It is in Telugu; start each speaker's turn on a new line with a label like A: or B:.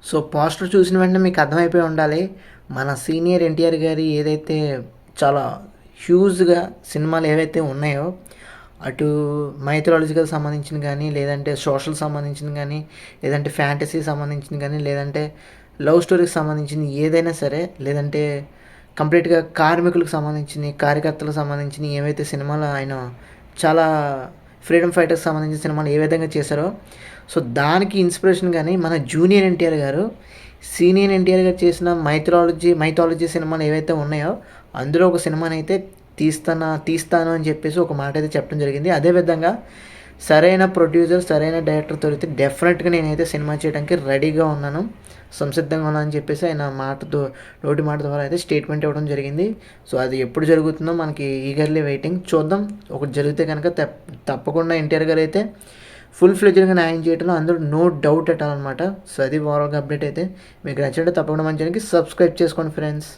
A: సో పోస్టర్ చూసిన వెంటనే మీకు అర్థమైపోయి ఉండాలి. మన సీనియర్ ఎన్టీఆర్ గారి ఏదైతే చాలా హ్యూజ్‌గా సినిమాలు ఏవైతే ఉన్నాయో, అటు మైథాలజికల్ సంబంధించిన గానీ, లేదంటే సోషల్ సంబంధించింది గానీ, లేదంటే ఫ్యాంటసీ సంబంధించింది గానీ, లేదంటే లవ్ స్టోరీకి సంబంధించింది ఏదైనా సరే, లేదంటే కంప్లీట్‌గా కార్మికులకు సంబంధించినయి, కార్యకర్తలకు సంబంధించినయి ఏవైతే సినిమాలు ఆయన చాలా ఫ్రీడమ్ ఫైటర్స్‌కి సంబంధించిన సినిమాలు ఏ విధంగా చేశారో, సో దానికి ఇన్స్పిరేషన్‌గానే మన జూనియర్ ఎన్టీఆర్ గారు, సీనియర్ ఎన్టీఆర్ గారు చేసిన మైథాలజీ సినిమాలు ఏవైతే ఉన్నాయో, అందులో ఒక సినిమానైతే తీస్తాను అని చెప్పేసి ఒక మాట అయితే చెప్పడం జరిగింది. అదేవిధంగా సరైన ప్రొడ్యూసర్, సరైన డైరెక్టర్ దొరికితే డెఫినెట్‌గా నేనైతే సినిమా చేయడానికి రెడీగా ఉన్నాను, సంసిద్ధంగా ఉన్నాను అని చెప్పేసి ఆయన నోటి మాట ద్వారా అయితే స్టేట్మెంట్ ఇవ్వడం జరిగింది. సో అది ఎప్పుడు జరుగుతుందో మనకి ఈగర్లీ వెయిటింగ్. చూద్దాం. ఒకటి జరిగితే కనుక తప్పకుండా ఎన్టీఆర్ గారు అయితే ఫుల్ ఫ్లెడ్జ్డ్‌గా న్యాయం చేయడంలో అందులో నో డౌట్ ఎట్ ఆల్ అనమాట. సో అది ఓవరాల్‌గా అప్డేట్ అయితే. మీకు నచ్చినట్లయితే తప్పకుండా మన ఛానల్‌కి సబ్స్క్రైబ్ చేసుకోండి ఫ్రెండ్స్.